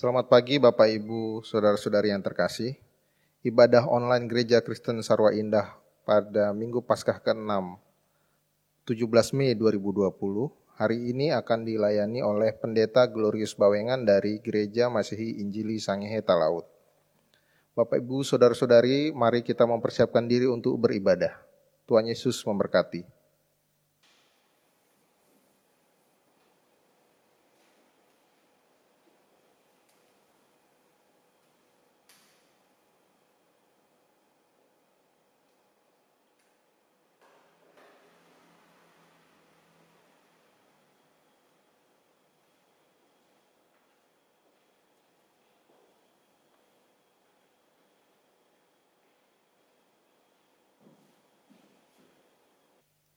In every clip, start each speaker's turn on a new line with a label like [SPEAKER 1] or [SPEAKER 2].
[SPEAKER 1] Selamat pagi Bapak Ibu, Saudara-saudari yang terkasih. Ibadah online Gereja Kristen Sarwa Indah pada Minggu Paskah ke-6, 17 Mei 2020, hari ini akan dilayani oleh Pendeta Glorius Bawengan dari Gereja Masihi Injili Sangihe Talaut. Bapak Ibu, Saudara-saudari, mari kita mempersiapkan diri untuk beribadah. Tuhan Yesus memberkati.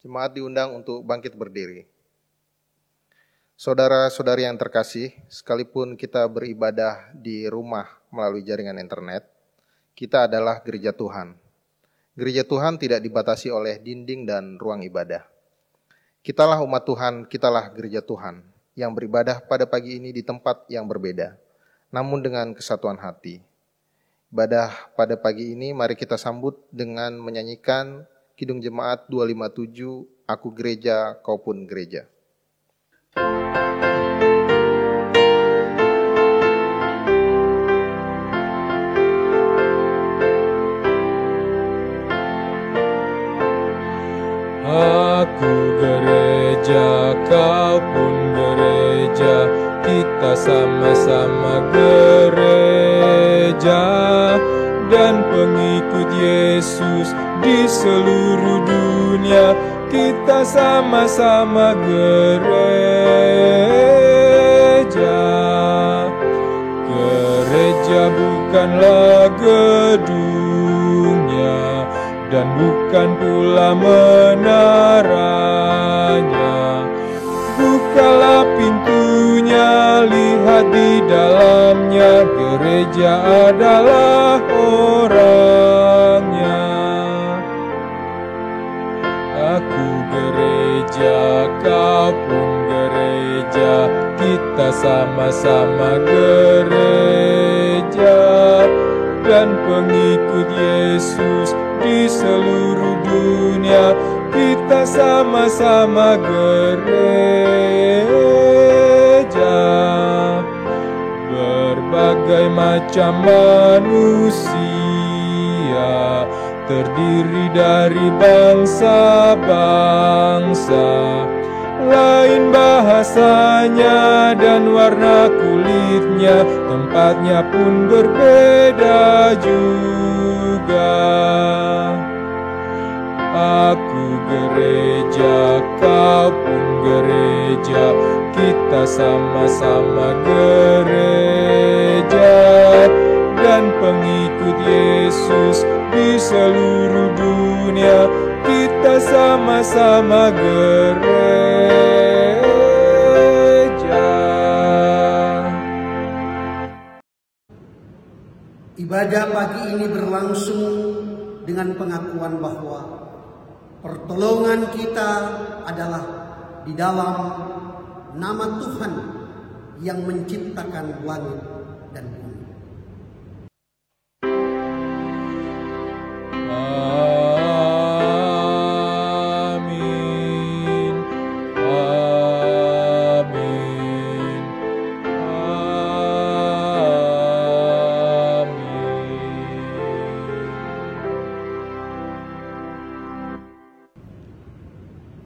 [SPEAKER 1] Jemaat diundang untuk bangkit berdiri. Saudara-saudari yang terkasih, sekalipun kita beribadah di rumah melalui jaringan internet, kita adalah gereja Tuhan. Gereja Tuhan tidak dibatasi oleh dinding dan ruang ibadah. Kitalah umat Tuhan, kitalah gereja Tuhan, yang beribadah pada pagi ini di tempat yang berbeda, namun dengan kesatuan hati. Ibadah pada pagi ini mari kita sambut dengan menyanyikan Kidung Jemaat 257, Aku Gereja, Kau Pun Gereja.
[SPEAKER 2] Aku gereja, kau pun gereja, kita sama-sama gereja dan pengikut Yesus di seluruh dunia, kita sama-sama gereja. Gereja bukanlah gedungnya dan bukan pula menaranya. Bukalah pintunya, lihat di dalamnya, gereja adalah orangnya. Aku gereja, kau pun gereja, kita sama-sama gereja dan pengikut Yesus di seluruh dunia, kita sama-sama gereja. Berbagai macam manusia, terdiri dari bangsa-bangsa, lain bahasanya dan warna kulitnya, tempatnya pun berbeda juga. Aku gereja, kau pun gereja, kita sama-sama gereja dan pengikut Yesus di seluruh dunia, kita sama-sama gereja.
[SPEAKER 3] Ibadah pagi ini berlangsung dengan pengakuan bahwa pertolongan kita adalah di dalam nama Tuhan yang menciptakan langit dan bumi.
[SPEAKER 2] Amin. Amin. Amin.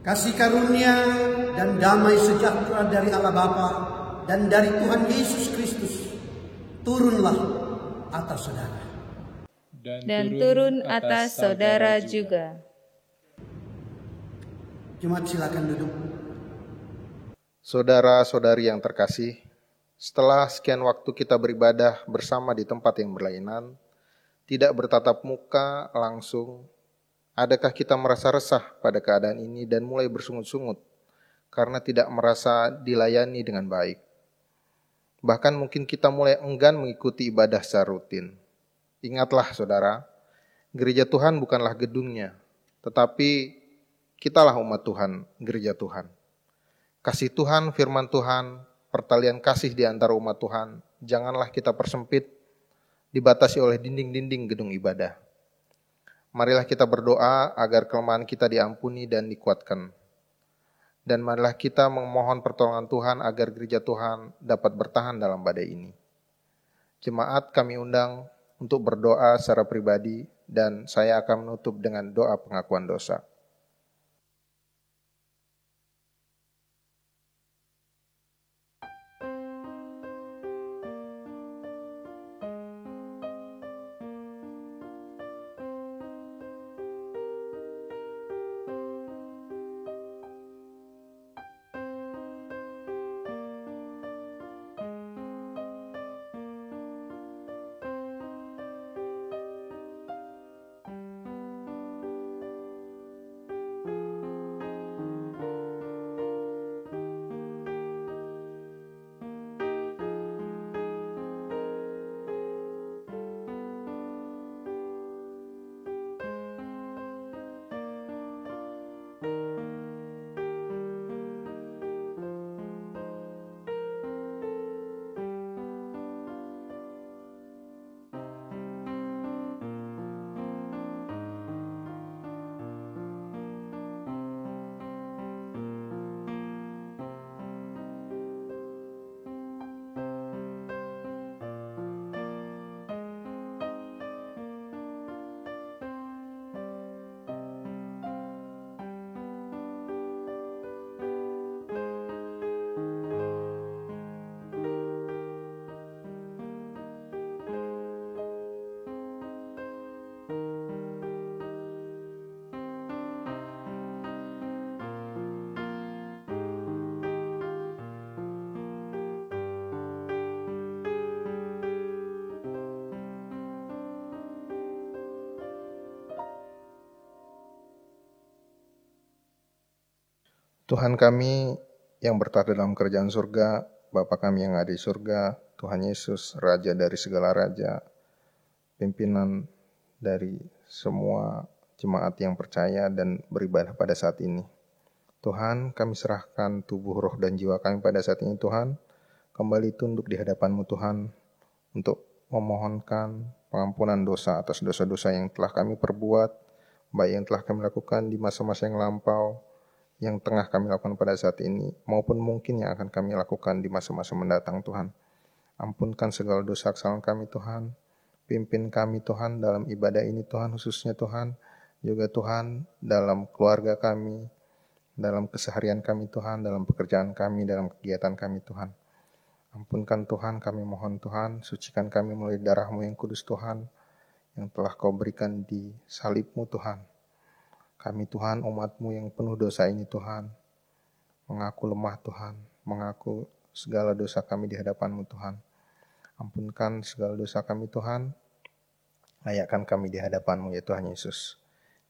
[SPEAKER 3] Kasih karunia dan damai sejahtera dari Allah Bapa dan dari Tuhan Yesus Kristus turunlah atas saudara.
[SPEAKER 4] Dan turun atas saudara juga.
[SPEAKER 3] Jemaat silakan duduk.
[SPEAKER 1] Saudara-saudari yang terkasih, setelah sekian waktu kita beribadah bersama di tempat yang berlainan, tidak bertatap muka langsung, adakah kita merasa resah pada keadaan ini dan mulai bersungut-sungut karena tidak merasa dilayani dengan baik? Bahkan mungkin kita mulai enggan mengikuti ibadah secara rutin. Ingatlah saudara, gereja Tuhan bukanlah gedungnya, tetapi kitalah umat Tuhan, gereja Tuhan. Kasih Tuhan, firman Tuhan, pertalian kasih di antara umat Tuhan janganlah kita persempit, dibatasi oleh dinding-dinding gedung ibadah. Marilah kita berdoa agar kelemahan kita diampuni dan dikuatkan. Dan marilah kita memohon pertolongan Tuhan agar gereja Tuhan dapat bertahan dalam badai ini. Jemaat kami undang untuk berdoa secara pribadi dan saya akan menutup dengan doa pengakuan dosa. Tuhan kami yang bertahta dalam kerajaan surga, Bapa kami yang ada di surga, Tuhan Yesus, Raja dari segala raja, pimpinan dari semua jemaat yang percaya dan beribadah pada saat ini. Tuhan, kami serahkan tubuh, roh, dan jiwa kami pada saat ini, Tuhan. Kembali tunduk di hadapan-Mu, Tuhan, untuk memohonkan pengampunan dosa atas dosa-dosa yang telah kami perbuat, baik yang telah kami lakukan di masa-masa yang lampau, yang tengah kami lakukan pada saat ini, maupun mungkin yang akan kami lakukan di masa-masa mendatang, Tuhan. Ampunkan segala dosa kesalahan kami, Tuhan. Pimpin kami, Tuhan, dalam ibadah ini, Tuhan, khususnya, Tuhan. Juga, Tuhan, dalam keluarga kami, dalam keseharian kami, Tuhan, dalam pekerjaan kami, dalam kegiatan kami, Tuhan. Ampunkan, Tuhan, kami mohon, Tuhan. Sucikan kami melalui darah-Mu yang kudus, Tuhan, yang telah Kau berikan di salib-Mu, Tuhan. Kami, Tuhan, umat-Mu yang penuh dosa ini, Tuhan, mengaku lemah, Tuhan, mengaku segala dosa kami di hadapan-Mu, Tuhan. Ampunkan segala dosa kami, Tuhan, layakkan kami di hadapan-Mu, ya Tuhan Yesus.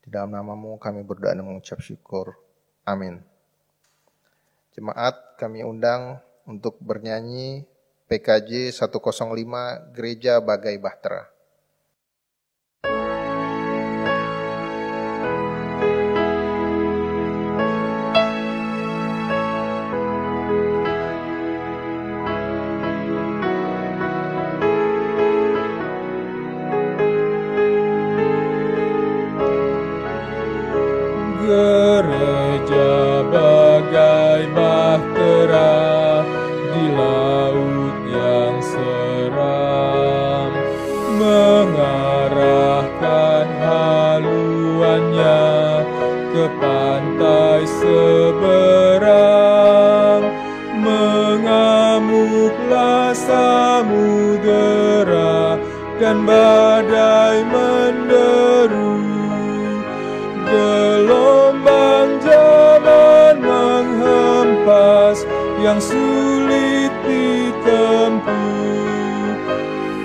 [SPEAKER 1] Di dalam nama-Mu kami berdoa dan mengucap syukur. Amin. Jemaat kami undang untuk bernyanyi PKJ 105 Gereja Bagai Bahtera.
[SPEAKER 2] Gereja bagai bahtera di laut yang seram, mengarahkan haluannya ke pantai seberang. Mengamuklah samudera dan badai menderu. Gelombang zaman menghempas yang sulit ditempuh.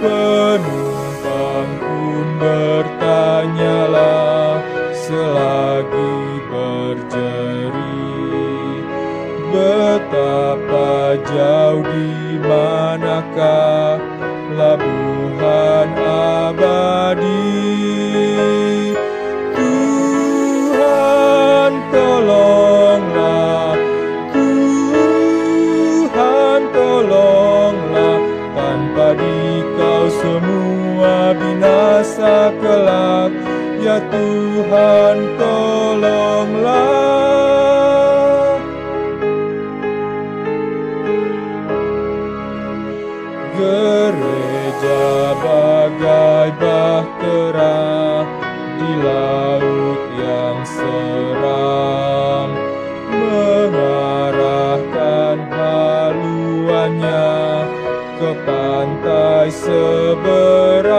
[SPEAKER 2] Penumpang pun bertanyalah selagi berjeri, betapa jauh di manakah labuhan abadi. binasa kelak. Ya Tuhan, tolonglah. Gereja bagai bahtera di laut yang seram, mengarahkan haluannya ke pantai seberang.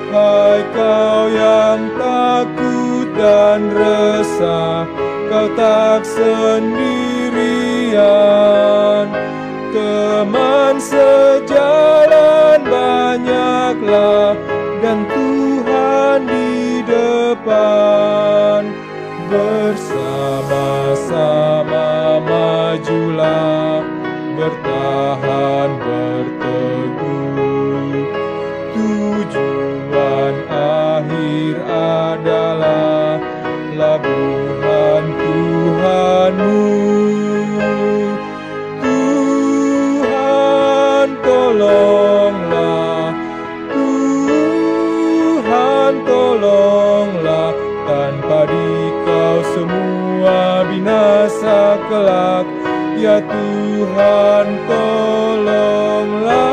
[SPEAKER 2] Hai kau yang takut dan resah, kau tak sendirian. Teman sejalan banyaklah, dan Tuhan di depan. Bersama-sama majulah, bertahan berteguh. Tujuan akhir adalah labuhan Tuhanmu. Tuhan tolonglah, Tuhan tolonglah. Tanpa Dikau semua binasa kelak. Ya Tuhan tolonglah.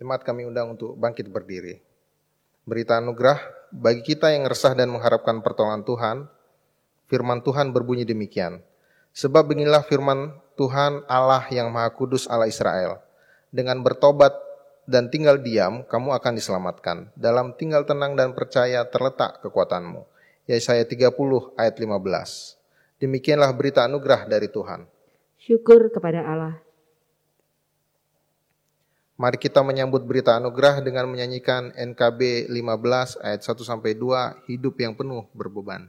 [SPEAKER 1] Jemaat kami undang untuk bangkit berdiri. Berita anugerah bagi kita yang resah dan mengharapkan pertolongan Tuhan. Firman Tuhan berbunyi demikian. Sebab beginilah firman Tuhan Allah yang Maha Kudus, Allah Israel. Dengan bertobat dan tinggal diam, kamu akan diselamatkan. Dalam tinggal tenang dan percaya terletak kekuatanmu. Yesaya 30 ayat 15. Demikianlah berita anugerah dari Tuhan.
[SPEAKER 5] Syukur kepada Allah.
[SPEAKER 1] Mari kita menyambut berita anugerah dengan menyanyikan NKB 15 ayat 1-2, hidup yang penuh berbeban.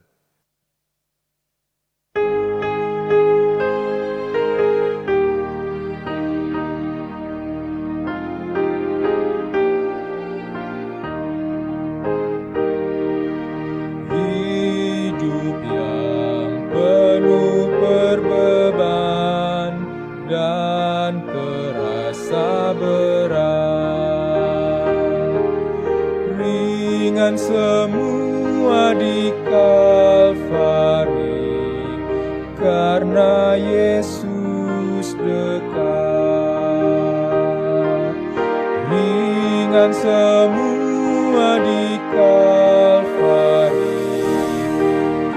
[SPEAKER 2] Hidup yang penuh berbeban dan terasa berat, ringan semua di Kalvari, karena Yesus dekat. Ringan semua di Kalvari,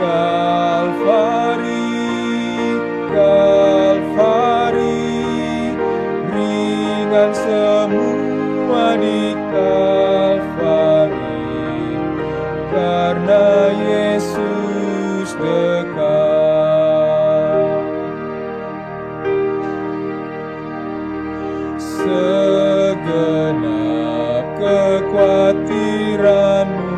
[SPEAKER 2] Kalvari, Kalvari. Ringan semua di Kalvari, karena Yesus dekat. Segenap kekhawatiranmu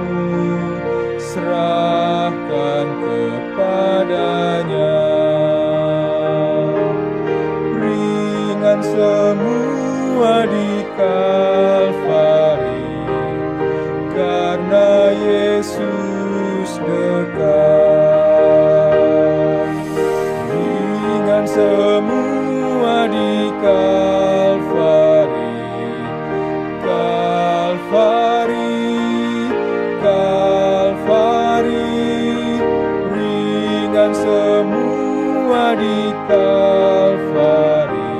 [SPEAKER 2] serahkan kepadanya. Ringan semua di Kalvari, karena Yesus dekat. Ringan semua di Kalvari, Kalvari, Kalvari. Ringan semua di Kalvari,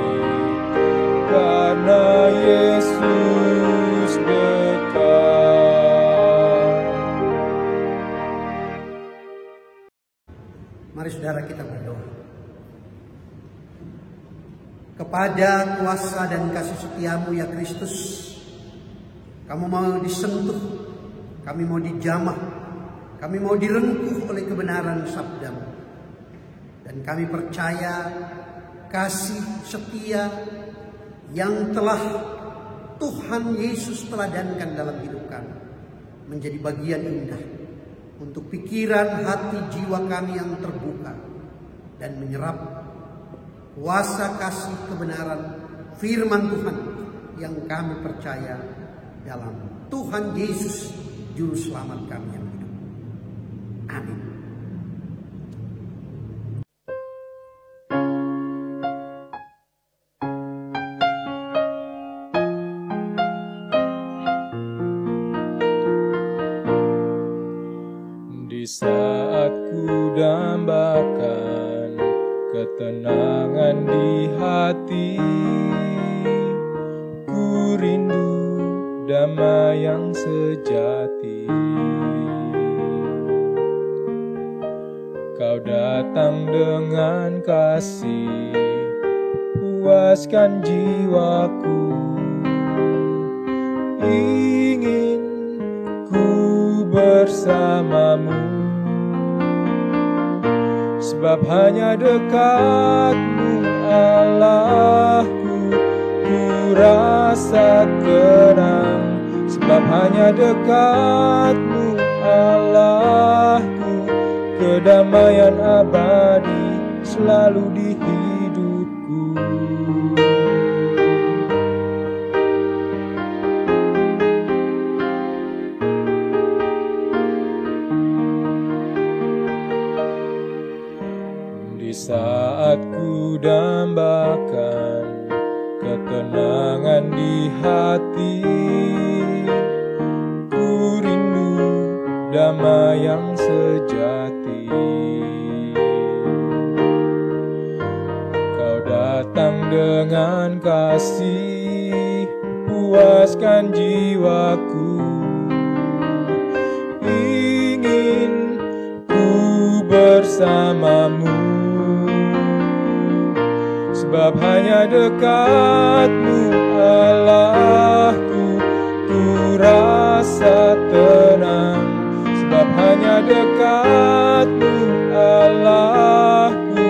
[SPEAKER 2] karena Yesus dekat.
[SPEAKER 3] Mari saudara kita berdoa. Kepada kuasa dan kasih setiamu ya Kristus, kami mau disentuh, kami mau dijamah, kami mau direngkuh oleh kebenaran sabdamu. Dan kami percaya kasih setia yang telah Tuhan Yesus teladankan dalam hidup kami menjadi bagian indah untuk pikiran hati jiwa kami yang terbuka dan menyerap kuasa kasih kebenaran firman Tuhan yang kami percaya dalam Tuhan Yesus Juru Selamat kami yang hidup. Amin.
[SPEAKER 2] Di saat ku dambakan ketenangan di hati, ku rindu damai yang sejati. Kau datang dengan kasih, puaskan jiwaku. Ingin ku bersamamu, sebab hanya dekatmu Allahku, ku rasa tenang. Sebab hanya dekatmu Allahku, kedamaian abadi selalu di hidupku. Di saat ku dambakan ketenangan di hati, ku rindu damai yang sejati. Kau datang dengan kasih, puaskan jiwaku. Ingin ku bersamamu, sebab hanya dekatmu Allahku, ku rasa tenang. Sebab hanya dekatmu Allahku,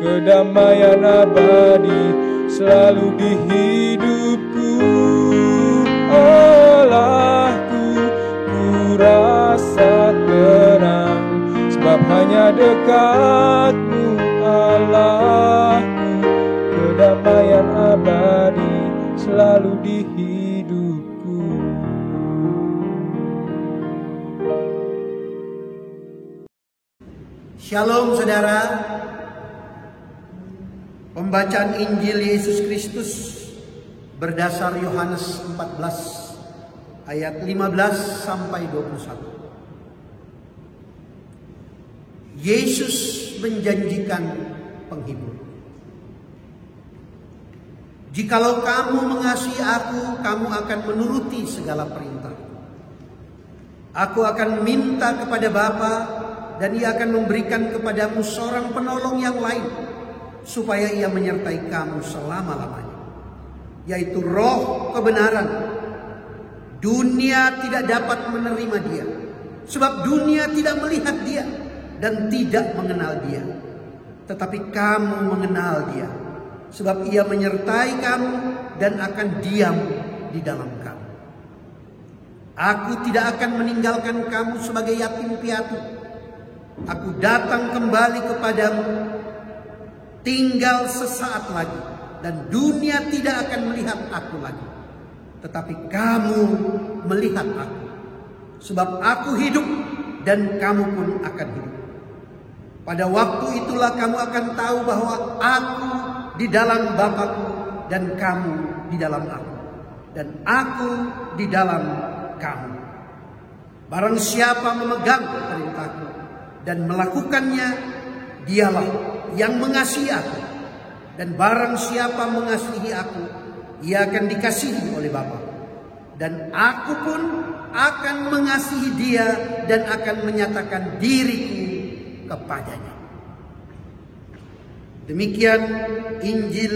[SPEAKER 2] kedamaian abadi selalu di hidupku. Allahku, ku rasa tenang. Sebab hanya dekatmu Allahku, kedamaian abadi selalu di hidupku.
[SPEAKER 3] Shalom saudara. Pembacaan Injil Yesus Kristus berdasar Yohanes 14 ayat 15 sampai 21. Yesus menjanjikan penghibur. Jikalau kamu mengasihi aku, kamu akan menuruti segala perintah. Aku akan minta kepada Bapa, dan Ia akan memberikan kepadamu seorang penolong yang lain, supaya Ia menyertai kamu selama-lamanya, yaitu Roh kebenaran. Dunia tidak dapat menerima Dia, sebab dunia tidak melihat Dia dan tidak mengenal Dia. Tetapi kamu mengenal Dia, sebab Ia menyertai kamu dan akan diam di dalam kamu. Aku tidak akan meninggalkan kamu sebagai yatim piatu. Aku datang kembali kepadamu. Tinggal sesaat lagi, dan dunia tidak akan melihat aku lagi. Tetapi kamu melihat aku, sebab aku hidup dan kamu pun akan hidup. Pada waktu itulah kamu akan tahu bahwa aku di dalam Bapa-Ku dan kamu di dalam aku, dan aku di dalam kamu. Barang siapa memegang perintah-Ku dan melakukannya, dialah yang mengasihi aku. Dan barang siapa mengasihi aku, ia akan dikasihi oleh Bapa. Dan aku pun akan mengasihi dia dan akan menyatakan diriku kepadanya. Demikian Injil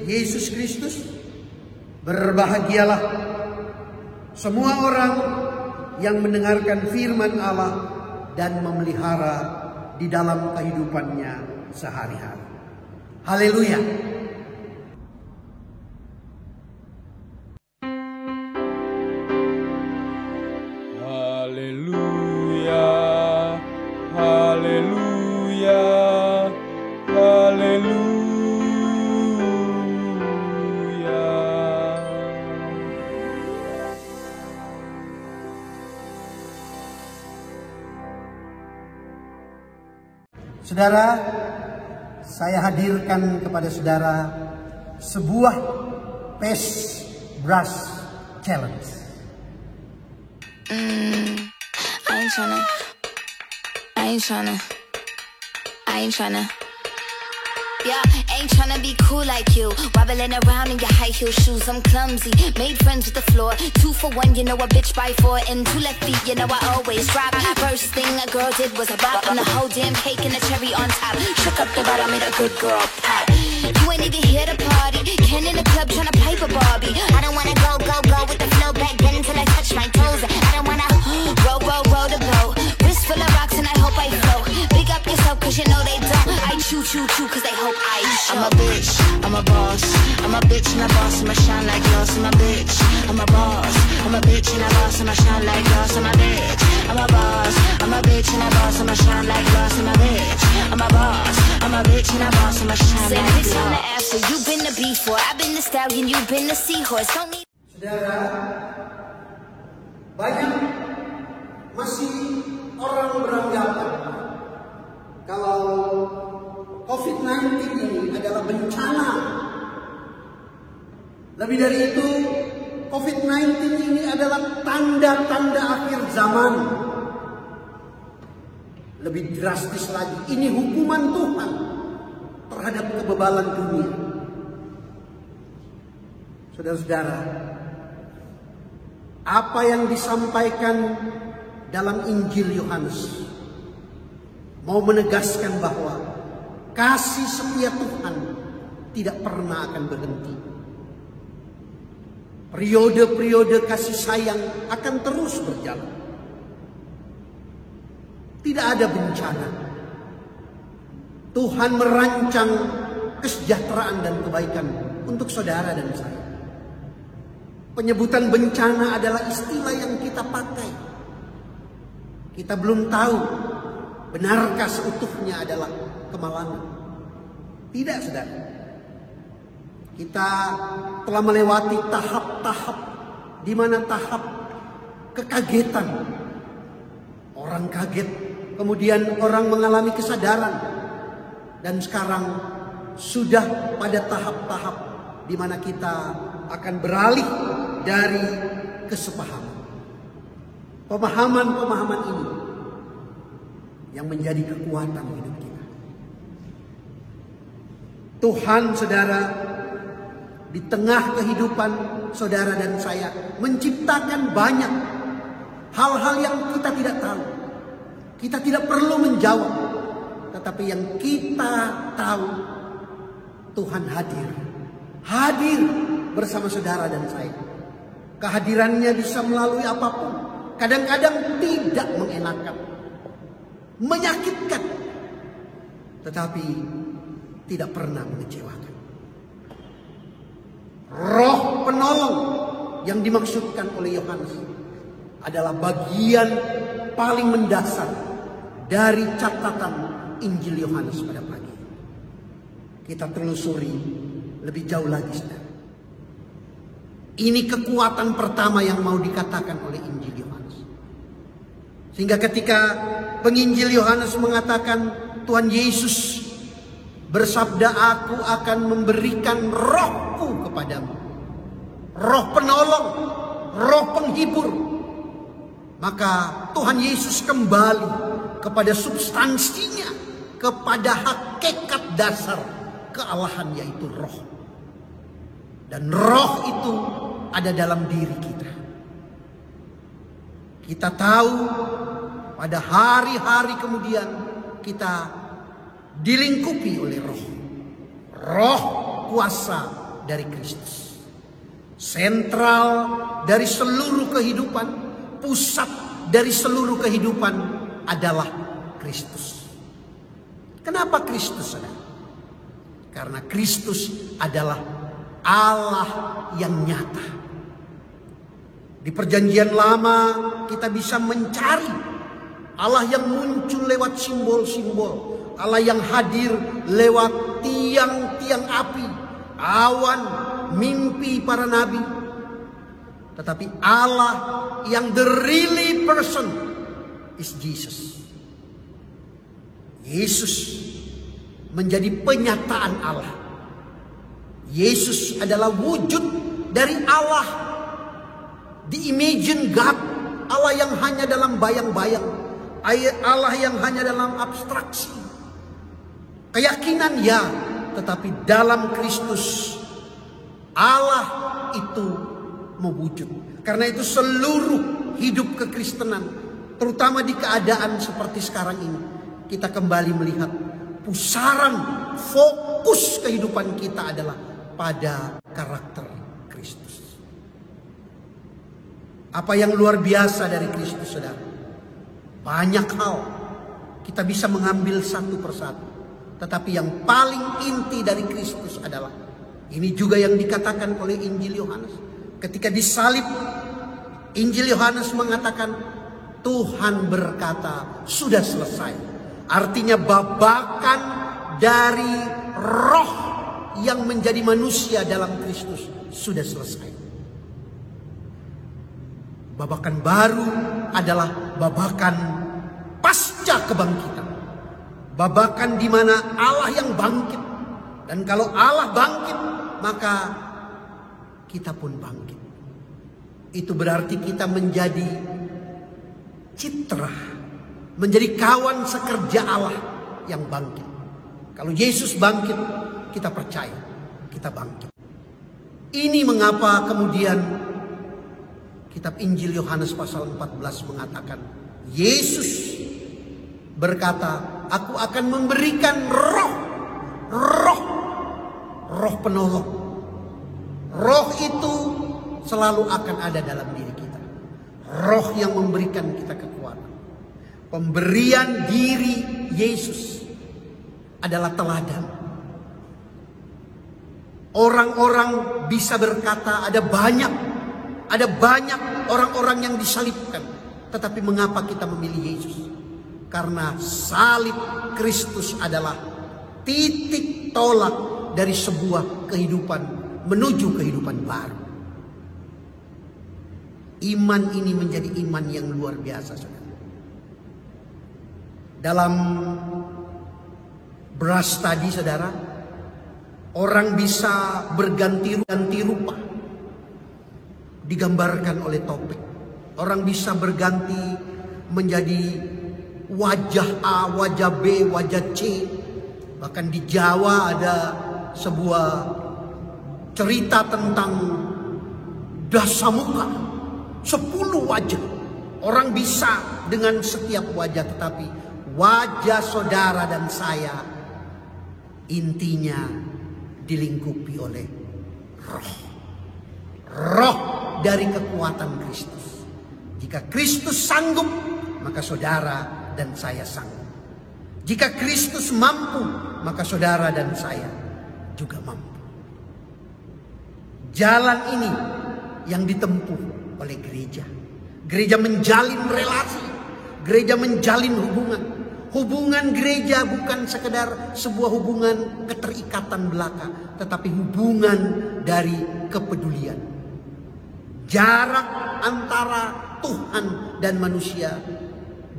[SPEAKER 3] Yesus Kristus. Berbahagialah semua orang yang mendengarkan firman Allah dan memelihara di dalam kehidupannya sehari-hari. Haleluya.
[SPEAKER 2] Haleluya, haleluya, haleluya.
[SPEAKER 3] Saudara, saya hadirkan kepada saudara sebuah Pace Brush Challenge.
[SPEAKER 6] I ain't tryna. I ain't tryna. Yeah, ain't tryna be cool like you. Wobbling around in your high heel shoes. I'm clumsy, made friends with the floor. 2 for 1, you know a bitch by 4. And 2 left feet, you know I always drop. First thing a girl did was a bop. And the whole damn cake and the cherry on top. Shook up the bottom, made a good girl pop. You ain't even here to party. Ken in the club tryna pipe a Barbie. I don't wanna go with the flow back then until I touch my toes. I don't wanna roll the boat. Wrist full of rocks and I hope I float. Big up yourself cause you know they don't. I chew cause they hope I show. I'm a bitch, I'm a boss. I'm a bitch and a boss, I'ma shine like gloss. I'm a bitch, I'm a boss. I'm a bitch and a boss, I'ma shine like gloss. I'm a bitch, I'm a boss. I'm a bitch and a boss, I'ma shine like gloss. I'm a bitch, I'm a boss. I'm a bitch and a boss, I'ma shine like gloss. Say bitch on the after, you been the before. I've been the stallion, you been the seahorse. Don't need.
[SPEAKER 3] Saudara, banyak masih orang beranggapan kalau COVID-19 ini adalah bencana. Lebih dari itu, COVID-19 ini adalah tanda-tanda akhir zaman. Lebih drastis lagi, ini hukuman Tuhan terhadap kebebalan dunia. Saudara-saudara, apa yang disampaikan dalam Injil Yohanes mau menegaskan bahwa kasih setia Tuhan tidak pernah akan berhenti. Periode-periode kasih sayang akan terus berjalan. Tidak ada bencana. Tuhan merancang kesejahteraan dan kebaikan untuk saudara dan saya. Penyebutan bencana adalah istilah yang kita pakai. Kita belum tahu benarkah seutuhnya adalah kemalangan. Tidak, saudara. Kita telah melewati tahap-tahap di mana tahap kekagetan. Orang kaget, kemudian orang mengalami kesadaran. Dan sekarang sudah pada tahap-tahap di mana kita akan beralih dari kesepahaman. Pemahaman-pemahaman ini yang menjadi kekuatan hidup kita. Tuhan, saudara, di tengah kehidupan saudara dan saya menciptakan banyak hal-hal yang kita tidak tahu. Kita tidak perlu menjawab, tetapi yang kita tahu, Tuhan hadir bersama saudara dan saya. Kehadirannya bisa melalui apapun. Kadang-kadang tidak mengenakan, menyakitkan, tetapi tidak pernah mengecewakan. Roh penolong yang dimaksudkan oleh Yohanes adalah bagian paling mendasar dari catatan Injil Yohanes pada pagi. Kita telusuri lebih jauh lagi, saudara. Ini kekuatan pertama yang mau dikatakan oleh Injil Yohanes. Sehingga ketika penginjil Yohanes mengatakan Tuhan Yesus bersabda, aku akan memberikan rohku kepadamu. Roh penolong, roh penghibur. Maka Tuhan Yesus kembali kepada substansinya, kepada hakikat dasar kealahan, yaitu roh. Dan roh itu ada dalam diri kita. Kita tahu pada hari-hari kemudian kita dilingkupi oleh roh. Roh kuasa dari Kristus. Sentral dari seluruh kehidupan, pusat dari seluruh kehidupan adalah Kristus. Kenapa Kristus, saudara? Karena Kristus adalah Allah yang nyata. Di perjanjian lama kita bisa mencari Allah yang muncul lewat simbol-simbol. Allah yang hadir lewat tiang-tiang api, awan, mimpi para nabi. Tetapi Allah yang the really person is Jesus. Yesus menjadi penyataan Allah. Yesus adalah wujud dari Allah. The imagine God, Allah yang hanya dalam bayang-bayang, Allah yang hanya dalam abstraksi. Keyakinan ya, tetapi dalam Kristus Allah itu mewujud. Karena itu seluruh hidup kekristenan, terutama di keadaan seperti sekarang ini, kita kembali melihat pusaran fokus kehidupan kita adalah pada karakter Kristus. Apa yang luar biasa dari Kristus, saudara? Banyak hal kita bisa mengambil satu persatu. Tetapi yang paling inti dari Kristus adalah, ini juga yang dikatakan oleh Injil Yohanes. Ketika disalib, Injil Yohanes mengatakan, Tuhan berkata, sudah selesai. Artinya babakan dari roh yang menjadi manusia dalam Kristus sudah selesai. Babakan baru adalah babakan pasca kebangkitan. Babakan di mana Allah yang bangkit. Dan kalau Allah bangkit, maka kita pun bangkit. Itu berarti kita menjadi citra, menjadi kawan sekerja Allah yang bangkit. Kalau Yesus bangkit, kita percaya, kita bangkit. Ini mengapa kemudian kitab Injil Yohanes pasal 14 mengatakan, Yesus berkata, aku akan memberikan roh penolong. Roh itu selalu akan ada dalam diri kita. Roh yang memberikan kita kekuatan. Pemberian diri Yesus adalah teladan. Orang-orang bisa berkata ada banyak orang-orang yang disalibkan. Tetapi mengapa kita memilih Yesus? Karena salib Kristus adalah titik tolak dari sebuah kehidupan menuju kehidupan baru. Iman ini menjadi iman yang luar biasa, saudara. Dalam beras tadi, saudara, orang bisa berganti rupa, digambarkan oleh topik. Orang bisa berganti menjadi wajah A, wajah B, wajah C. Bahkan di Jawa ada sebuah cerita tentang Dasamuka, 10 wajah. Orang bisa dengan setiap wajah, tetapi wajah saudara dan saya intinya dilingkupi oleh roh dari kekuatan Kristus. Jika Kristus sanggup, maka saudara dan saya sanggup. Jika Kristus mampu, maka saudara dan saya juga mampu. Jalan ini yang ditempuh oleh gereja. Gereja menjalin relasi, gereja menjalin hubungan. Hubungan gereja bukan sekedar sebuah hubungan keterikatan belaka, tetapi hubungan dari kepedulian. Jarak antara Tuhan dan manusia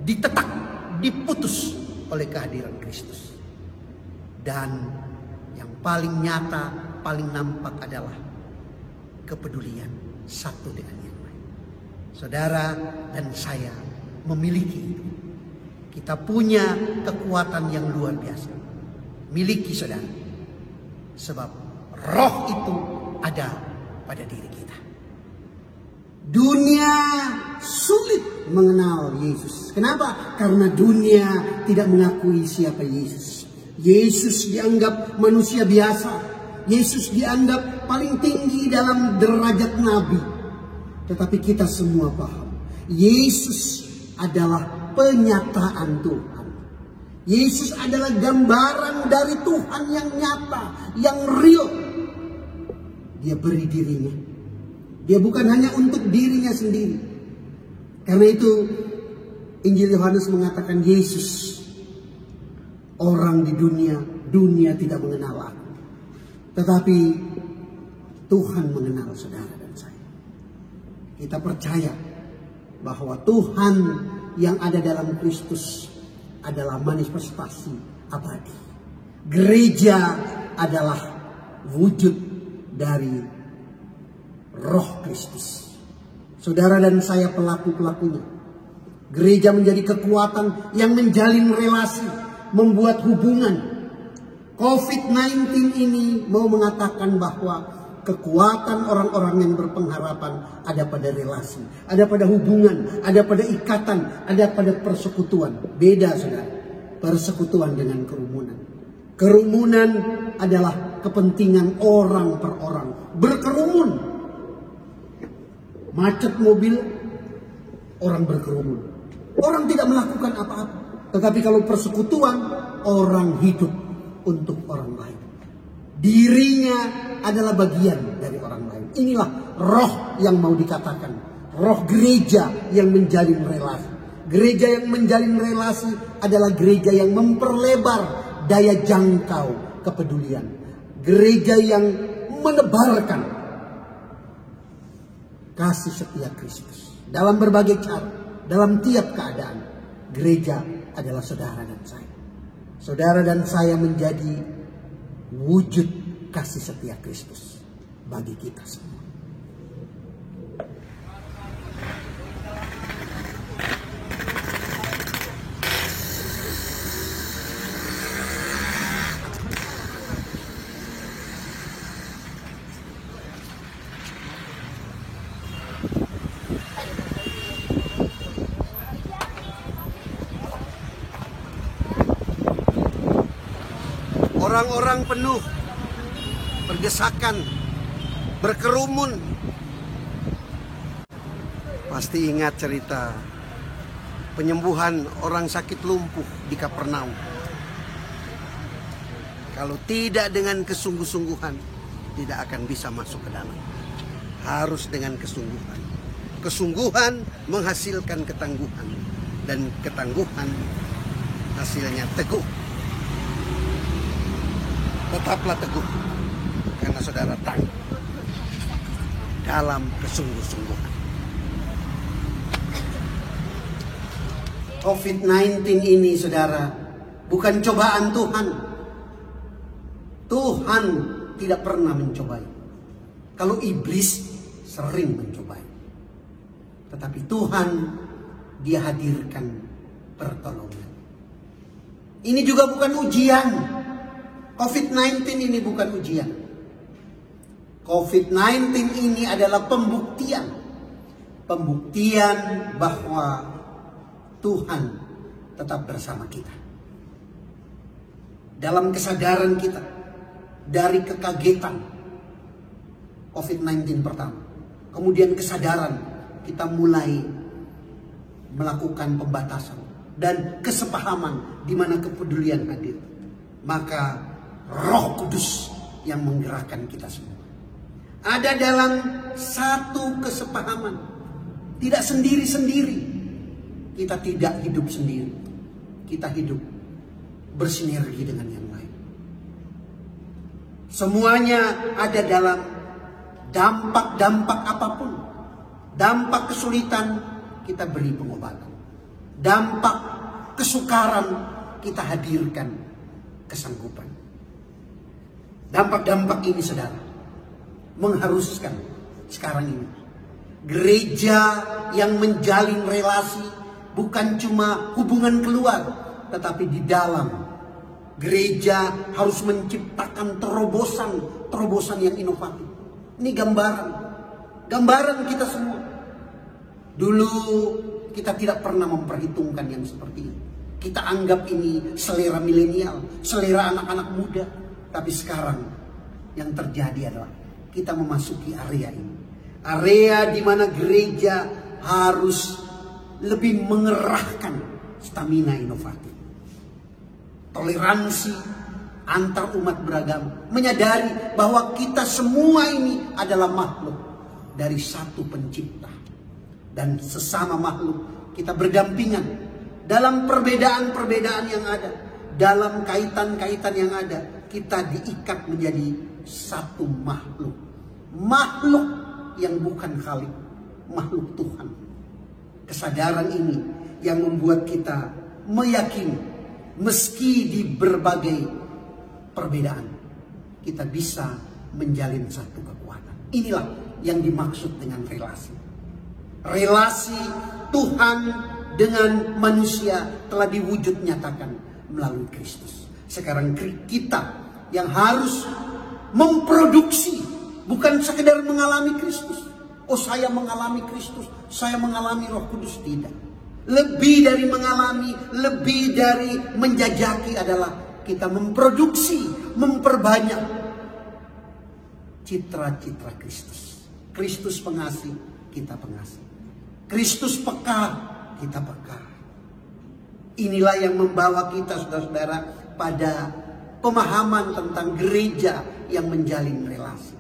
[SPEAKER 3] ditetak, diputus oleh kehadiran Kristus. Dan yang paling nyata, paling nampak adalah kepedulian satu dengan yang lain. Saudara dan saya memiliki itu. Kita punya kekuatan yang luar biasa. Miliki, saudara. Sebab roh itu ada pada diri kita. Dunia sulit mengenal Yesus. Kenapa? Karena dunia tidak mengakui siapa Yesus. Yesus dianggap manusia biasa. Yesus dianggap paling tinggi dalam derajat nabi. Tetapi kita semua paham, Yesus adalah penyataan Tuhan. Yesus adalah gambaran dari Tuhan yang nyata, yang real. Dia beri dirinya. Dia bukan hanya untuk dirinya sendiri. Karena itu Injil Yohanes mengatakan, Yesus, orang di dunia, dunia tidak mengenal aku. Tetapi Tuhan mengenal saudara dan saya. Kita percaya bahwa Tuhan yang ada dalam Kristus adalah manifestasi abadi. Gereja adalah wujud dari Roh Kristus. Saudara dan saya pelaku-pelakunya. Gereja menjadi kekuatan yang menjalin relasi, membuat hubungan. COVID-19 ini mau mengatakan bahwa kekuatan orang-orang yang berpengharapan ada pada relasi, ada pada hubungan, ada pada ikatan, ada pada persekutuan. Beda, saudara, persekutuan dengan kerumunan. Kerumunan adalah kepentingan orang per orang. Berkerumun. Macet mobil, orang berkerumun. Orang tidak melakukan apa-apa. Tetapi kalau persekutuan, orang hidup untuk orang lain. Dirinya adalah bagian dari orang lain. Inilah roh yang mau dikatakan. Roh gereja yang menjalin relasi. Gereja yang menjalin relasi adalah gereja yang memperlebar daya jangkau kepedulian. Gereja yang menebarkan kasih setia Kristus dalam berbagai cara, dalam tiap keadaan. Gereja adalah saudara dan saya. Saudara dan saya menjadi wujud kasih setia Kristus bagi kita semua. Orang-orang penuh, berdesakan, berkerumun. Pasti ingat cerita penyembuhan orang sakit lumpuh di Kapernaum. Kalau tidak dengan kesungguh-sungguhan, tidak akan bisa masuk ke dalam. Harus dengan kesungguhan. Kesungguhan menghasilkan ketangguhan, dan ketangguhan hasilnya teguh. Tetaplah teguh, karena saudara tangguh dalam kesungguh-sungguhan. COVID-19 ini, saudara, bukan cobaan Tuhan. Tuhan tidak pernah mencobai. Kalau iblis sering mencobai. Tetapi Tuhan, Dia hadirkan pertolongan. Ini juga bukan ujian. COVID-19 ini bukan ujian. COVID-19 ini adalah pembuktian. Pembuktian bahwa Tuhan tetap bersama kita. Dalam kesadaran kita, dari kekagetan COVID-19 pertama, kemudian kesadaran, kita mulai melakukan pembatasan dan kesepahaman di mana kepedulian hadir. Maka Roh Kudus yang menggerakkan kita semua. Ada dalam satu kesepahaman. Tidak sendiri-sendiri. Kita tidak hidup sendiri. Kita hidup bersinergi dengan yang lain. Semuanya ada dalam dampak-dampak apapun. Dampak kesulitan, kita beri pengobatan. Dampak kesukaran, kita hadirkan kesanggupan. Dampak-dampak ini, saudara, mengharuskan sekarang ini gereja yang menjalin relasi bukan cuma hubungan keluar, tetapi di dalam gereja harus menciptakan terobosan yang inovatif. Ini gambaran kita semua. Dulu kita tidak pernah memperhitungkan yang seperti ini. Kita anggap ini selera milenial, selera anak-anak muda. Tapi sekarang yang terjadi adalah kita memasuki area ini. Area di mana gereja harus lebih mengerahkan stamina inovatif. Toleransi antar umat beragama. Menyadari bahwa kita semua ini adalah makhluk dari satu pencipta. Dan sesama makhluk kita berdampingan dalam perbedaan-perbedaan yang ada. Dalam kaitan-kaitan yang ada, kita diikat menjadi satu makhluk. Makhluk yang bukan Khalik, makhluk Tuhan. Kesadaran ini yang membuat kita meyakini, meski di berbagai perbedaan, kita bisa menjalin satu kekuatan. Inilah yang dimaksud dengan relasi. Relasi Tuhan dengan manusia telah diwujud nyatakan melalui Kristus. Sekarang kita yang harus memproduksi, bukan sekedar mengalami Kristus. Oh, saya mengalami Kristus, saya mengalami Roh Kudus. Tidak. Lebih dari mengalami, lebih dari menjajaki adalah kita memproduksi, memperbanyak citra-citra Kristus. Kristus pengasih, kita pengasih. Kristus peka, kita peka. Inilah yang membawa kita, saudara-saudara, pada pemahaman tentang gereja yang menjalin relasi.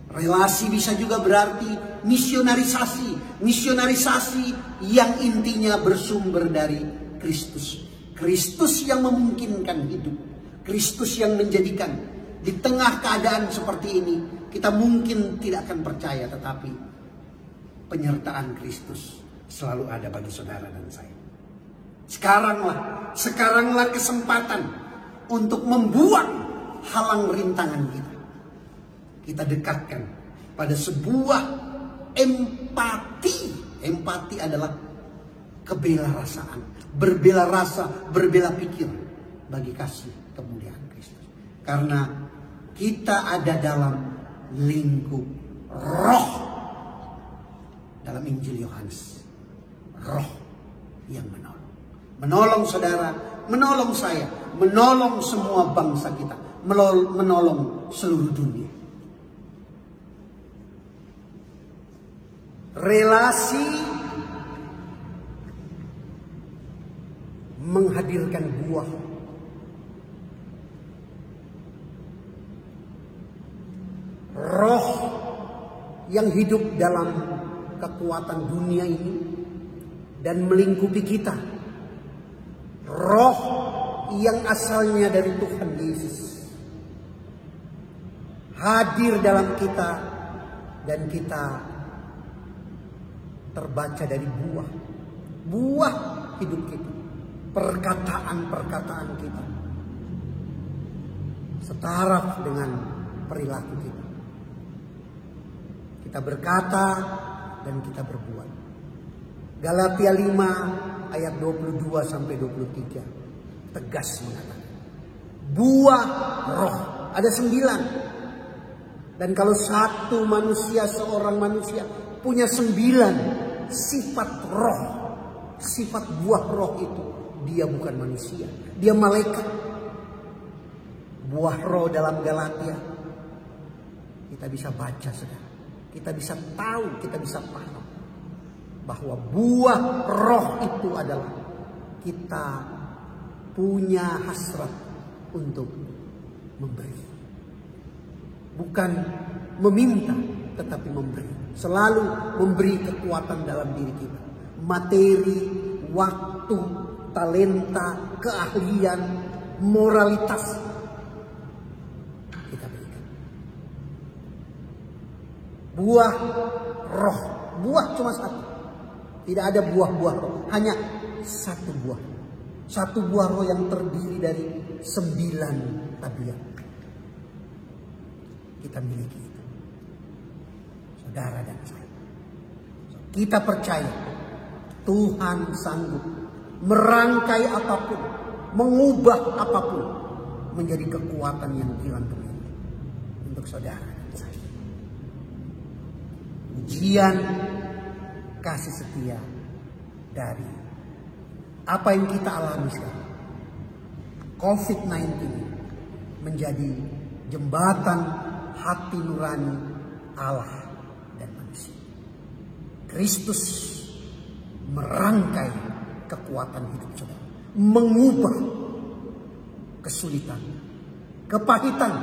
[SPEAKER 3] Relasi bisa juga berarti misionarisasi. Misionarisasi yang intinya bersumber dari Kristus. Kristus yang memungkinkan hidup. Kristus yang menjadikan. Di tengah keadaan seperti ini, kita mungkin tidak akan percaya, tetapi penyertaan Kristus selalu ada bagi saudara dan saya. Sekaranglah kesempatan untuk membuang halang rintangan kita. Kita dekatkan pada sebuah empati. Empati adalah kebelarasaan, berbela rasa, berbela pikir bagi kasih kemuliaan Kristus. Karena kita ada dalam lingkup roh. Dalam Injil Yohanes, roh yang menolong. Menolong saudara, menolong saya, menolong semua bangsa kita, menolong seluruh dunia. Relasi menghadirkan buah. Roh yang hidup dalam kekuatan dunia ini dan melingkupi kita. Roh yang asalnya dari Tuhan Yesus hadir dalam kita, dan kita terbaca dari buah hidup kita, perkataan-perkataan kita setara dengan perilaku kita. Kita berkata dan kita berbuat. Galatia 5 ayat 22 sampai 23 tegas mengatakan buah roh ada 9. Dan kalau satu manusia, seorang manusia punya 9 sifat roh, sifat buah roh itu, dia bukan manusia, dia malaikat. Buah roh dalam Galatia kita bisa baca, saudara. Kita bisa tahu, kita bisa paham bahwa buah roh itu adalah kita punya hasrat untuk memberi. Bukan meminta, tetapi memberi. Selalu memberi kekuatan dalam diri kita. Materi, waktu, talenta, keahlian, moralitas kita berikan. Buah roh, buah cuma satu. Tidak ada buah-buah roh, hanya satu buah. Satu buah roh yang terdiri dari 9 tabiat. Kita miliki itu, saudara dan saya. Kita percaya Tuhan sanggup merangkai apapun, mengubah apapun menjadi kekuatan yang kilan gemilang untuk saudara dan saya. Ujian kasih setia dari apa yang kita alami sekarang, COVID-19, menjadi jembatan hati nurani Allah dan manusia. Kristus merangkai kekuatan hidup saudara, mengubah kesulitan, kepahitan,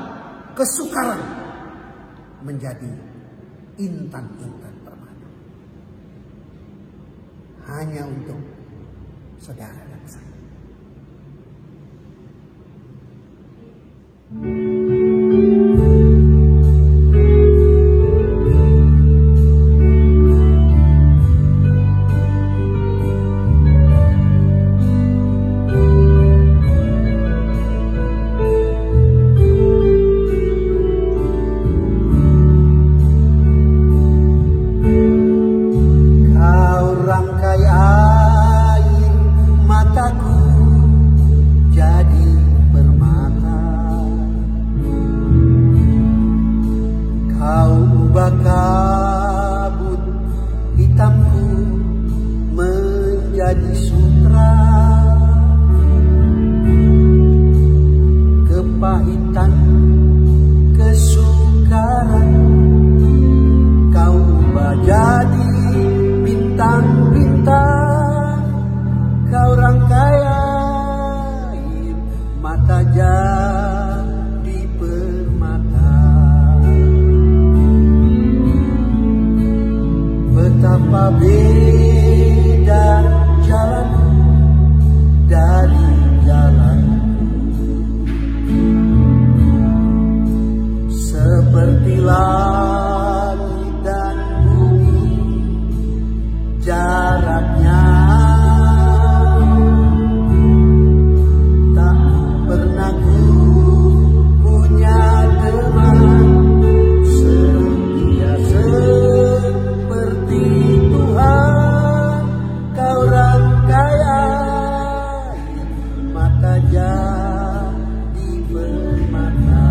[SPEAKER 3] kesukaran menjadi intan-intan permata. Hanya untuk saudara dan saya. Kau rangkai ubah kabut hitamku menjadi sutra, kepahitan kesukaran kau ubah jadi bintang-bintang, kau rangkai mata jadi permata. Betapa beda jalan dari jalan, seperti langit dan bumi jaraknya. Tak pernah ku punya teman setia seperti Tuhan, kau rangkai mata jadi permata.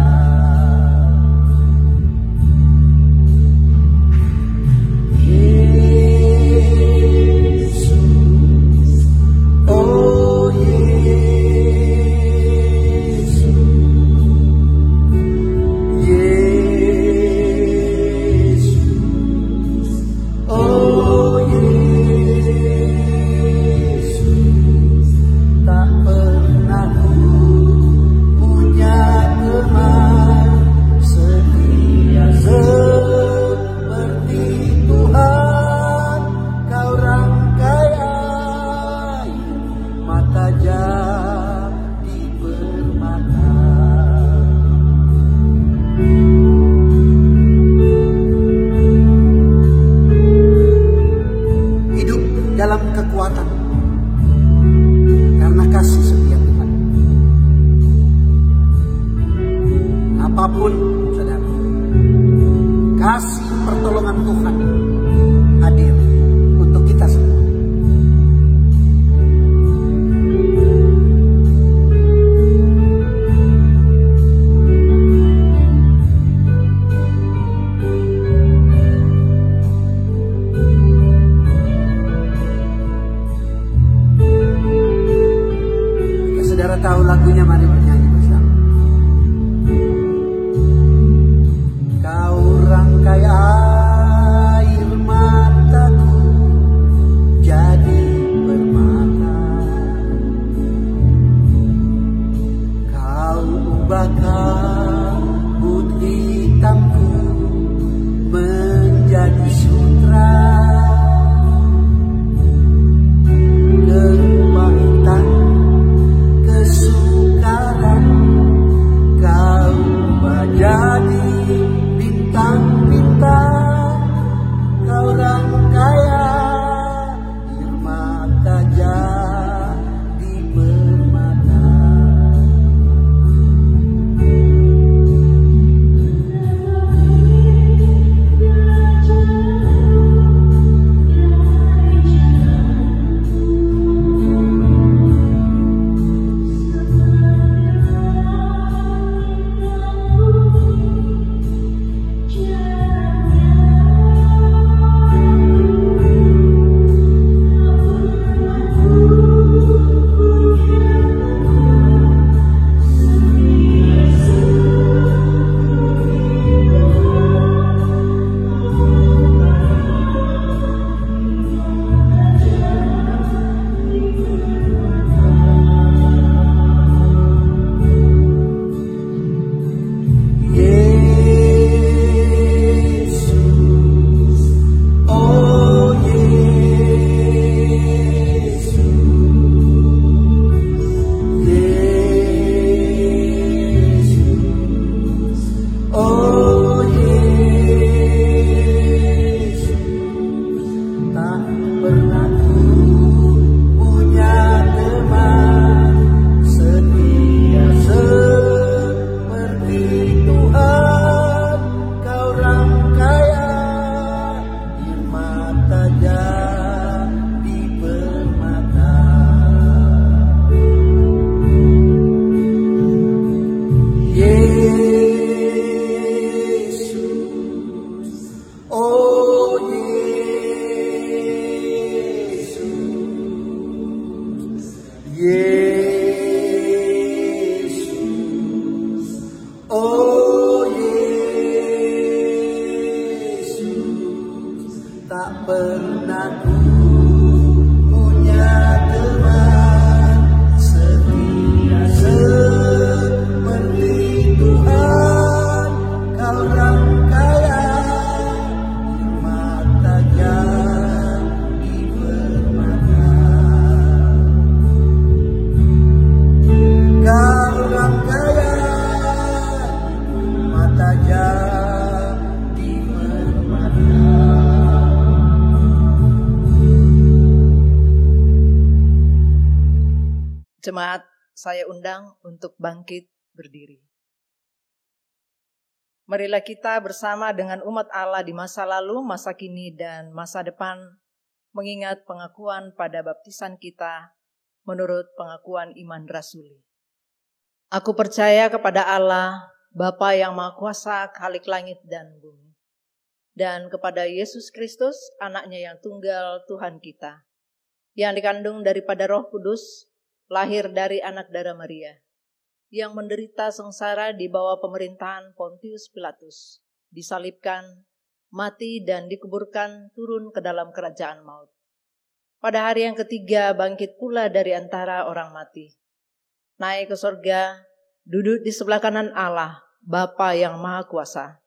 [SPEAKER 3] Dalam kekuatan karena kasih setia Tuhan. Apapun saudara, kasih pertolongan Tuhan hadir untuk kita semua. Saudara tahu lagunya, mari bernyanyi bersama. Kau rangkai air mataku Oh Yesus, Yesus, oh Yesus, tak pernah ku punya teman setia seperti Tuhan. Kau rangkaian
[SPEAKER 7] Jemaat, saya undang untuk bangkit berdiri. Marilah kita bersama dengan umat Allah di masa lalu, masa kini, dan masa depan mengingat pengakuan pada baptisan kita menurut pengakuan iman rasuli. Aku percaya kepada Allah, Bapa yang Maha Kuasa, Khalik langit dan bumi, dan kepada Yesus Kristus, anaknya yang tunggal Tuhan kita, yang dikandung daripada Roh Kudus, lahir dari anak darah Maria, yang menderita sengsara di bawah pemerintahan Pontius Pilatus, disalibkan, mati dan dikuburkan, turun ke dalam kerajaan maut. Pada hari yang ketiga bangkit pula dari antara orang mati, naik ke sorga, duduk di sebelah kanan Allah, Bapa yang Maha Kuasa,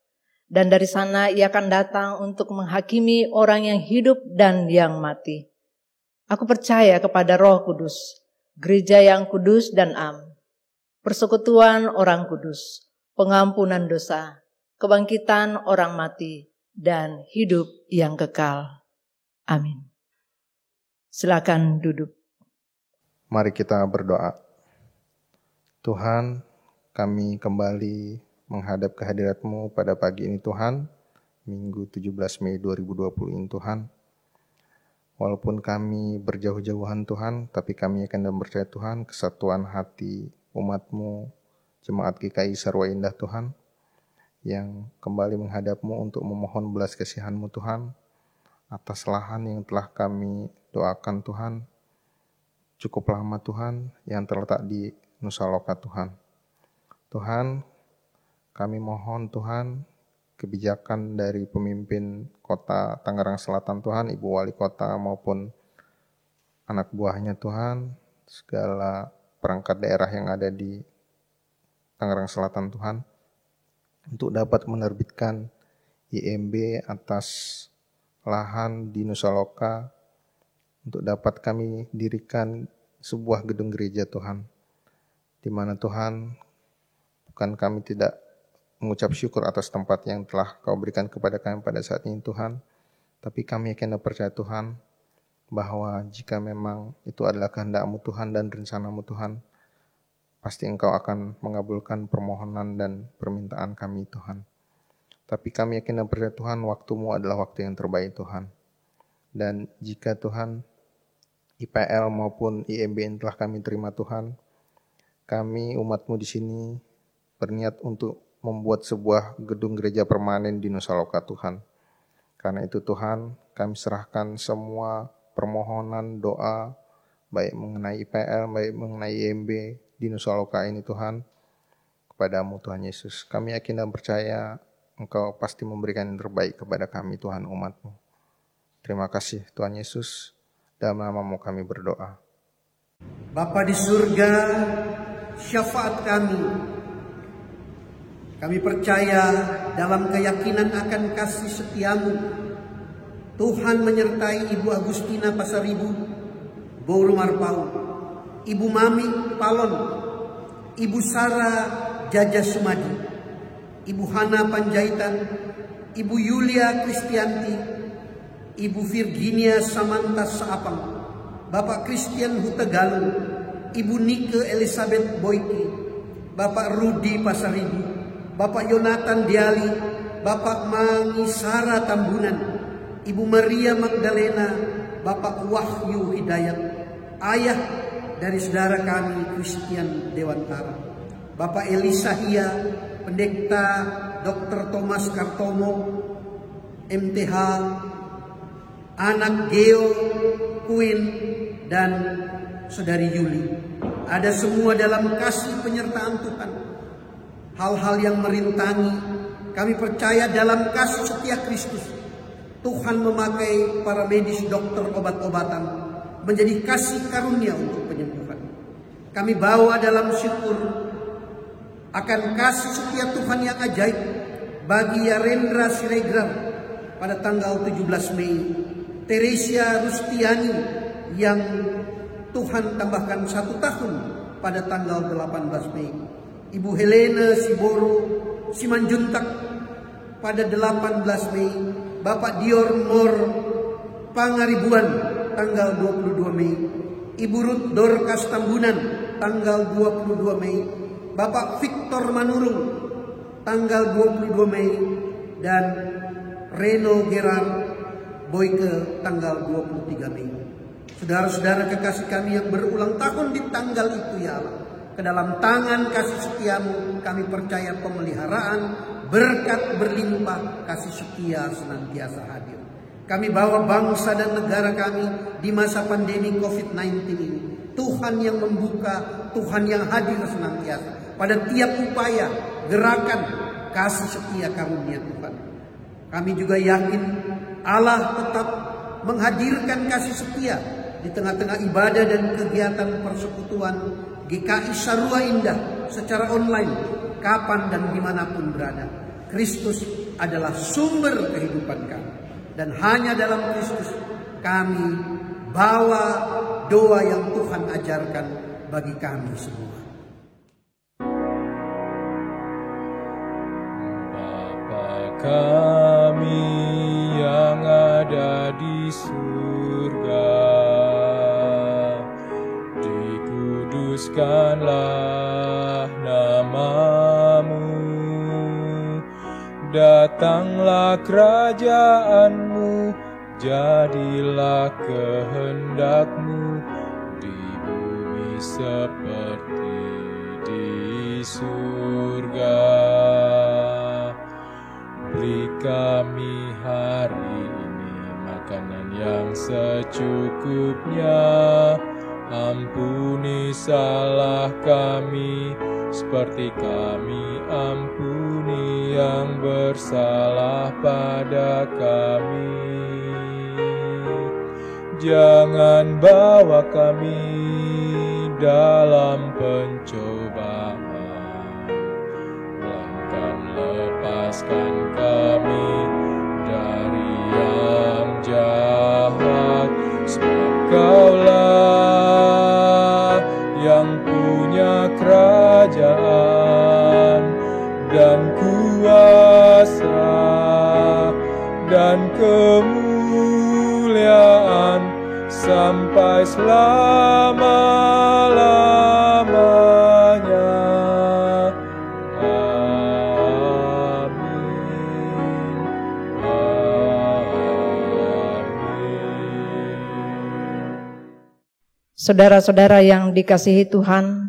[SPEAKER 7] dan dari sana ia akan datang untuk menghakimi orang yang hidup dan yang mati. Aku percaya kepada Roh Kudus, Gereja yang kudus dan am, persekutuan orang kudus, pengampunan dosa, kebangkitan orang mati, dan hidup yang kekal. Amin. Silakan duduk.
[SPEAKER 1] Mari kita berdoa. Tuhan, kami kembali menghadap kehadirat-Mu pada pagi ini Tuhan, Minggu 17 Mei 2020 ini Tuhan. Walaupun kami berjauh-jauhan Tuhan, tapi kami akan percaya Tuhan kesatuan hati umat-Mu, Jemaat GKI Sarwa Indah Tuhan, yang kembali menghadap-Mu untuk memohon belas kasihan-Mu Tuhan, atas lahan yang telah kami doakan Tuhan, cukup lama Tuhan, yang terletak di Nusa Loka Tuhan. Tuhan, kami mohon Tuhan, kebijakan dari pemimpin kota Tangerang Selatan Tuhan, Ibu Wali Kota maupun anak buahnya Tuhan, segala perangkat daerah yang ada di Tangerang Selatan Tuhan, untuk dapat menerbitkan IMB atas lahan di Nusa Loka, untuk dapat kami dirikan sebuah gedung gereja Tuhan, di mana Tuhan, bukan kami tidak mengucap syukur atas tempat yang telah Kau berikan kepada kami pada saat ini Tuhan, tapi kami akan percaya Tuhan, bahwa jika memang itu adalah kehendak-Mu Tuhan dan rencana-Mu Tuhan, pasti Engkau akan mengabulkan permohonan dan permintaan kami Tuhan. Tapi kami yakin dan percaya Tuhan, waktu-Mu adalah waktu yang terbaik Tuhan. Dan jika Tuhan, IPL maupun IMB yang telah kami terima Tuhan, kami umat-Mu di sini berniat untuk membuat sebuah gedung gereja permanen di Nusa Loka Tuhan. Karena itu Tuhan, kami serahkan semua permohonan, doa, baik mengenai IPL, baik mengenai IMB di Nusa Loka ini Tuhan, kepada-Mu Tuhan Yesus. Kami yakin dan percaya Engkau pasti memberikan yang terbaik kepada kami Tuhan umat-Mu. Terima kasih Tuhan Yesus, dalam nama-Mu kami berdoa.
[SPEAKER 3] Bapa di surga, syafaat kami. Kami percaya dalam keyakinan akan kasih setia-Mu. Tuhan menyertai Ibu Agustina Pasaribu, Boru Marpau, Ibu Mami Palon, Ibu Sara Jaja Sumadi, Ibu Hana Panjaitan, Ibu Yulia Kristianti, Ibu Virginia Samanta Saapang, Bapak Christian Hutegalung, Ibu Nike Elizabeth Boyki, Bapak Rudi Pasaribu, Bapak Yonatan Diali, Bapak Mangisara Tambunan, Ibu Maria Magdalena, Bapak Wahyu Hidayat, ayah dari saudara kami Christian Dewantara, Bapak Elisa Hia, Pendeta Dr. Thomas Kartomo, MTH, anak Geo, Queen, dan saudari Yuli. Ada semua dalam kasih penyertaan Tuhan. Hal-hal yang merintangi, kami percaya dalam kasih setia Kristus. Tuhan memakai para medis, dokter, obat-obatan menjadi kasih karunia untuk penyembuhan. Kami bawa dalam syukur akan kasih setia Tuhan yang ajaib bagi Yarendra Siregar pada tanggal 17 Mei, Teresia Rustiani yang Tuhan tambahkan 1 tahun pada tanggal 18 Mei, Ibu Helena Siboro Simanjuntak pada 18 Mei, Bapak Dior Mor Pangaribuan tanggal 22 Mei, Ibu Ruth Dorcas Tambunan tanggal 22 Mei, Bapak Victor Manurung tanggal 22 Mei, dan Reno Gerard Boyke tanggal 23 Mei. Saudara-saudara kekasih kami yang berulang tahun di tanggal itu, ya Allah, ke dalam tangan kasih setiamu kami percaya pemeliharaan, berkat berlimpah, kasih setia senantiasa hadir. Kami bawa bangsa dan negara kami di masa pandemi COVID-19 ini. Tuhan yang membuka, Tuhan yang hadir senantiasa pada tiap upaya, gerakan, kasih setia karunia Tuhan. Kami juga yakin Allah tetap menghadirkan kasih setia di tengah-tengah ibadah dan kegiatan persekutuan GKI Sarua Indah secara online, kapan dan dimanapun berada. Kristus adalah sumber kehidupan kami, dan hanya dalam Kristus kami bawa doa yang Tuhan ajarkan bagi kami semua.
[SPEAKER 2] Bapa kami yang ada di surga, dikuduskanlah namamu, datanglah kerajaanmu, jadilah kehendakmu di bumi seperti di surga. Beri kami hari ini makanan yang secukupnya, ampuni salah kami seperti kami ampuni yang bersalah pada kami. Jangan bawa kami dalam pencobaan, melainkan lepaskan kami dari yang jahat. Sebab Kaulah yang punya kerajaan dan kuasa dan kemuliaan sampai selama-lamanya. Amin.
[SPEAKER 7] Saudara-saudara yang dikasihi Tuhan,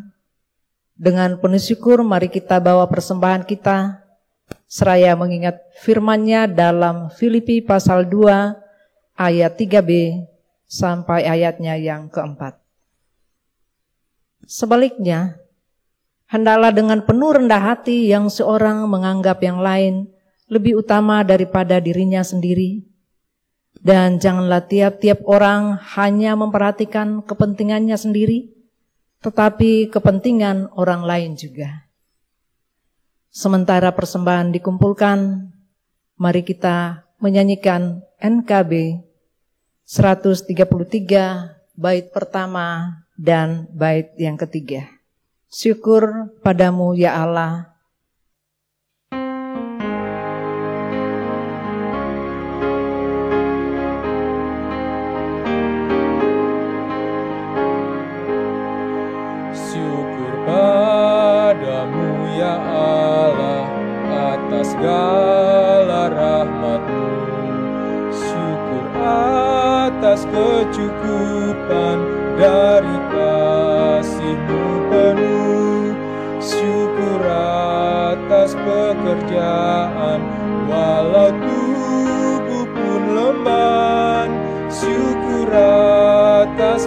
[SPEAKER 7] dengan penuh syukur mari kita bawa persembahan kita seraya mengingat firman-Nya dalam Filipi pasal 2 ayat 3b sampai ayatnya yang keempat. Sebaliknya, hendaklah dengan penuh rendah hati yang seorang menganggap yang lain lebih utama daripada dirinya sendiri. Dan janganlah tiap-tiap orang hanya memperhatikan kepentingannya sendiri, tetapi kepentingan orang lain juga. Sementara persembahan dikumpulkan, mari kita menyanyikan NKB 133 bait pertama dan bait yang ketiga. Syukur padamu ya Allah.
[SPEAKER 2] Padamu ya Allah atas segala rahmat-Mu, syukur atas kecukupan dari kasih-Mu penuh, syukur atas pekerjaan walau tubuh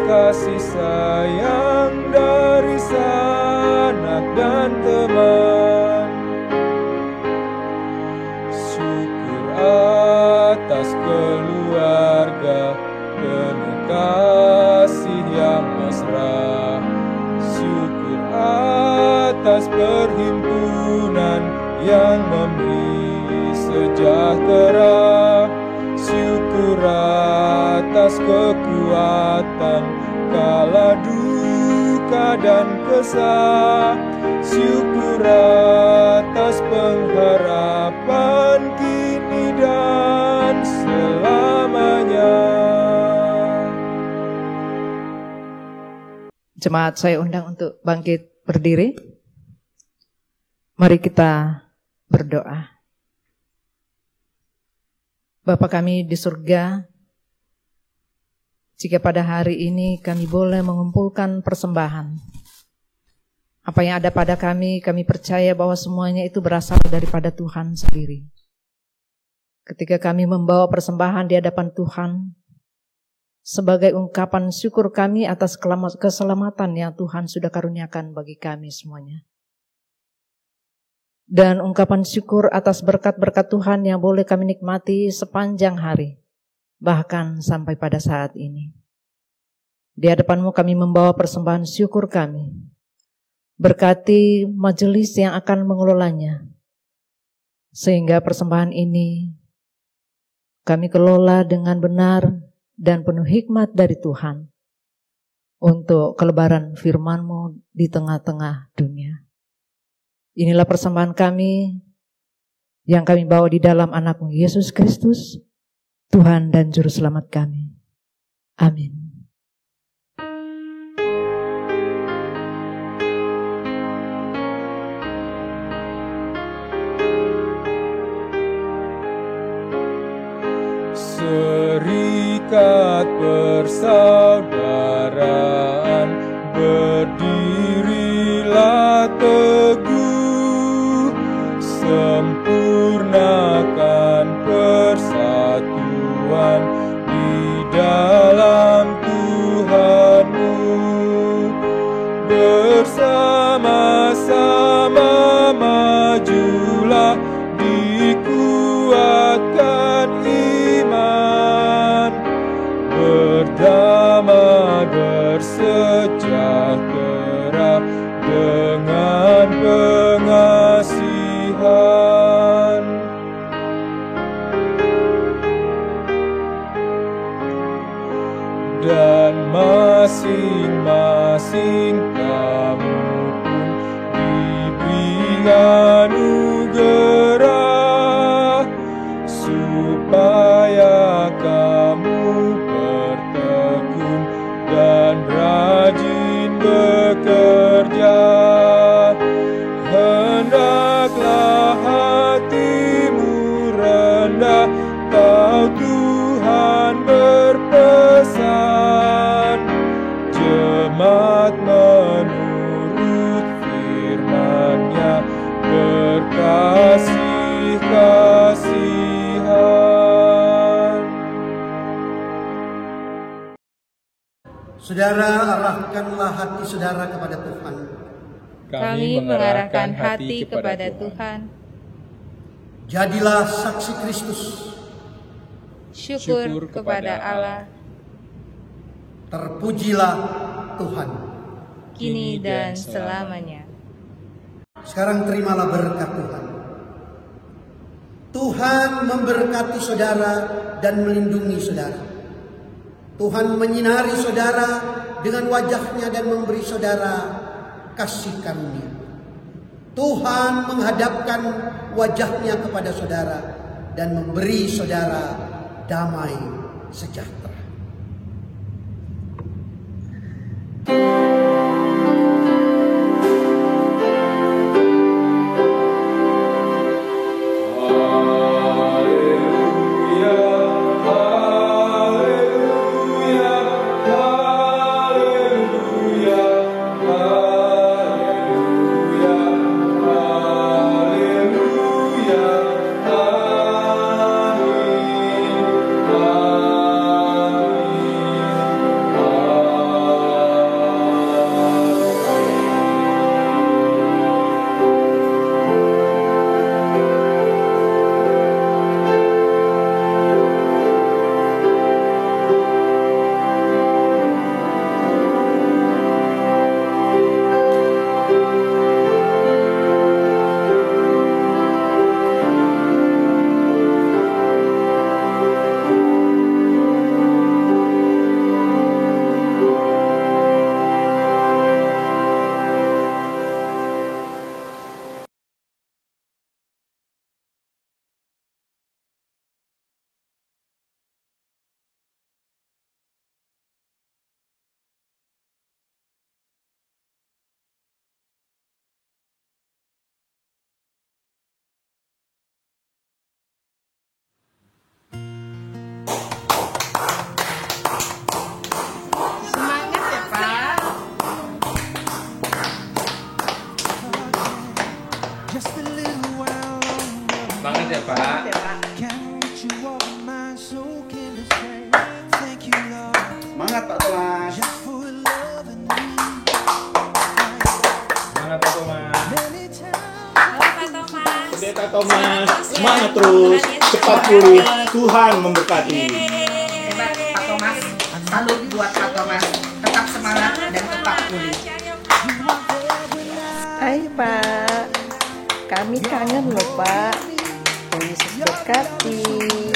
[SPEAKER 2] kasih sayang dari sanak dan teman. Syukur atas keluarga penuh kasih yang mesra. Syukur atas perhimpunan yang memberi sejahtera. Syukur atas kekuatan kala duka dan kesah. Syukur atas pengharapan kini dan selamanya.
[SPEAKER 7] Jemaat saya undang untuk bangkit berdiri. Mari kita berdoa. Bapa kami di surga, jika pada hari ini kami boleh mengumpulkan persembahan, apa yang ada pada kami percaya bahwa semuanya itu berasal daripada Tuhan sendiri. Ketika kami membawa persembahan di hadapan Tuhan, sebagai ungkapan syukur kami atas keselamatan yang Tuhan sudah karuniakan bagi kami semuanya. Dan ungkapan syukur atas berkat-berkat Tuhan yang boleh kami nikmati sepanjang hari, bahkan sampai pada saat ini. Di hadapan-Mu kami membawa persembahan syukur kami. Berkati majelis yang akan mengelolanya, sehingga persembahan ini kami kelola dengan benar dan penuh hikmat dari Tuhan untuk kelebaran firman-Mu di tengah-tengah dunia. Inilah persembahan kami yang kami bawa di dalam anak-Mu Yesus Kristus, Tuhan dan Juru Selamat kami. Amin.
[SPEAKER 2] Serikat persaudaraan, berdirilah teguh, sempurnakan persatuan di dalam Tuhan-Mu. Bersama-sama majulah, dikuatkan iman, berdamai bersejahtera dengan pengasihan. Dan masing-masing kamu pun diberi anugerah, supaya kamu bertekun dan rajin bekerja. Hendaklah hatimu rendah, tahu Tuhan berpesan, jemaat menurut firman-Nya berkasih-kasihan.
[SPEAKER 3] Saudara, arahkanlah hati saudara kepada Tuhan.
[SPEAKER 4] Kami mengarahkan hati kepada Tuhan.
[SPEAKER 3] Jadilah saksi Kristus.
[SPEAKER 4] Syukur kepada Allah,
[SPEAKER 3] Terpujilah Tuhan.
[SPEAKER 4] kini dan selamanya.
[SPEAKER 3] Sekarang terimalah berkat Tuhan. Tuhan memberkati saudara dan melindungi saudara. Tuhan menyinari saudara dengan wajah-Nya dan memberi saudara kasih karunia. Tuhan menghadapkan wajah-Nya kepada saudara dan memberi saudara damai sejahtera.
[SPEAKER 4] Semangat ya, Pak.
[SPEAKER 2] Semangat ya, Pak.
[SPEAKER 3] Semangat Pak Thomas.
[SPEAKER 2] Semangat Pak Thomas.
[SPEAKER 4] Halo Pak Thomas.
[SPEAKER 8] Pendeta Thomas, semangat terus, cepat pulih, Tuhan memberkati.
[SPEAKER 9] Hebat Pak Thomas, salut buat Pak Thomas, tetap semangat dan tetap pulih.
[SPEAKER 7] Hai Pak, kami kangen loh Pak. Yesus berkati.